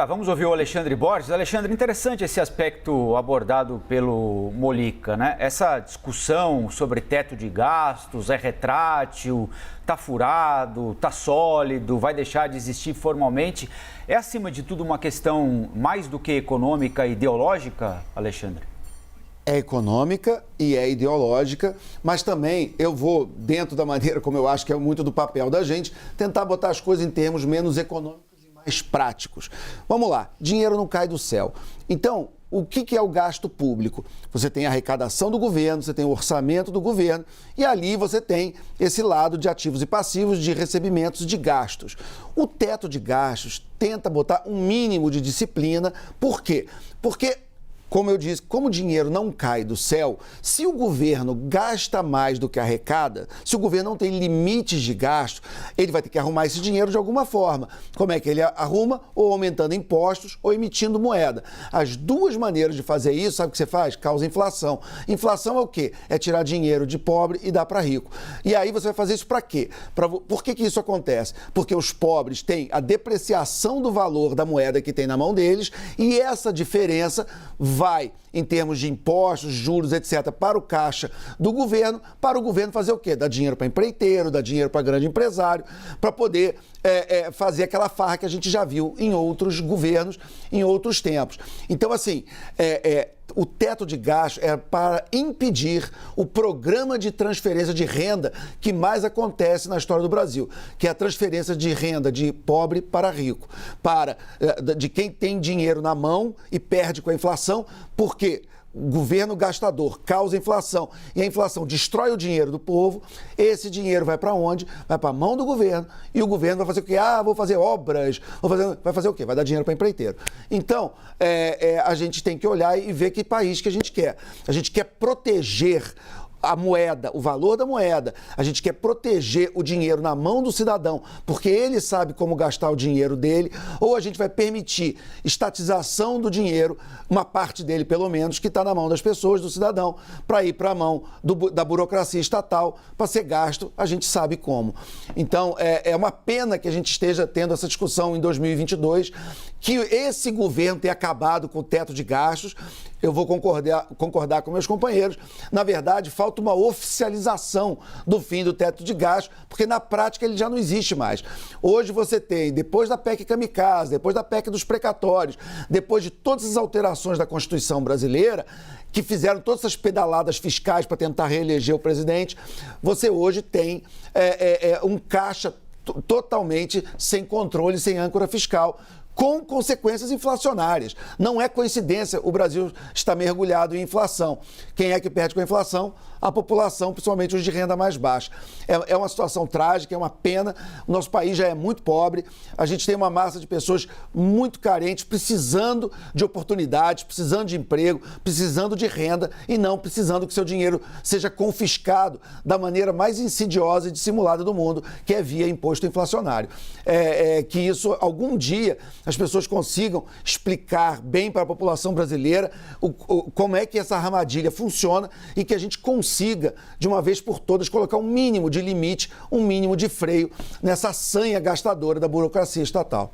Vamos ouvir o Alexandre Borges. Alexandre, interessante esse aspecto abordado pelo Molica, né? Essa discussão sobre teto de gastos, é retrátil, está furado, está sólido, vai deixar de existir formalmente. É, acima de tudo, uma questão mais do que econômica e ideológica, Alexandre? É econômica e é ideológica, mas também eu vou, dentro da maneira como eu acho que é muito do papel da gente, tentar botar as coisas em termos menos econômicos mais práticos. Vamos lá, dinheiro não cai do céu. Então, o que é o gasto público? Você tem a arrecadação do governo, você tem o orçamento do governo e ali você tem esse lado de ativos e passivos, de recebimentos de gastos. O teto de gastos tenta botar um mínimo de disciplina. Por quê? Porque, como eu disse, como o dinheiro não cai do céu, se o governo gasta mais do que arrecada, se o governo não tem limites de gasto, ele vai ter que arrumar esse dinheiro de alguma forma. Como é que ele arruma? Ou aumentando impostos ou emitindo moeda. As duas maneiras de fazer isso, sabe o que você faz? Causa inflação. Inflação é o quê? É tirar dinheiro de pobre e dar para rico. E aí você vai fazer isso para quê? Por que isso acontece? Porque os pobres têm a depreciação do valor da moeda que tem na mão deles e essa diferença vai, em termos de impostos, juros, etc., para o caixa do governo, para o governo fazer o quê? Dar dinheiro para empreiteiro, dar dinheiro para grande empresário, para poder fazer aquela farra que a gente já viu em outros governos, em outros tempos. Então, assim, o teto de gasto é para impedir o programa de transferência de renda que mais acontece na história do Brasil, que é a transferência de renda de pobre para rico, de quem tem dinheiro na mão e perde com a inflação, porque o governo gastador causa inflação e a inflação destrói o dinheiro do povo. Esse dinheiro vai para onde? Vai para a mão do governo e o governo vai fazer o quê? Vou fazer obras, vai fazer o quê? Vai dar dinheiro para empreiteiro. Então, a gente tem que olhar e ver que país que a gente quer. A gente quer proteger a moeda, o valor da moeda. A gente quer proteger o dinheiro na mão do cidadão, porque ele sabe como gastar o dinheiro dele, ou a gente vai permitir estatização do dinheiro, uma parte dele pelo menos, que está na mão das pessoas, do cidadão, para ir para a mão da burocracia estatal, para ser gasto, a gente sabe como. Então, é uma pena que a gente esteja tendo essa discussão em 2022, que esse governo tenha acabado com o teto de gastos. Eu vou concordar com meus companheiros. Na verdade, falta uma oficialização do fim do teto de gastos, porque na prática ele já não existe mais. Hoje você tem, depois da PEC Kamikaze, depois da PEC dos precatórios, depois de todas as alterações da Constituição brasileira, que fizeram todas essas pedaladas fiscais para tentar reeleger o presidente, você hoje tem um caixa totalmente sem controle, sem âncora fiscal, com consequências inflacionárias. Não é coincidência o Brasil está mergulhado em inflação. Quem é que perde com a inflação? A população, principalmente os de renda mais baixa. É uma situação trágica, é uma pena. O nosso país já é muito pobre, a gente tem uma massa de pessoas muito carentes, precisando de oportunidades, precisando de emprego, precisando de renda e não precisando que seu dinheiro seja confiscado da maneira mais insidiosa e dissimulada do mundo, que é via imposto inflacionário. Que isso, algum dia, as pessoas consigam explicar bem para a população brasileira como é que essa armadilha funciona e que a gente consiga, de uma vez por todas, colocar um mínimo de limite, um mínimo de freio nessa sanha gastadora da burocracia estatal.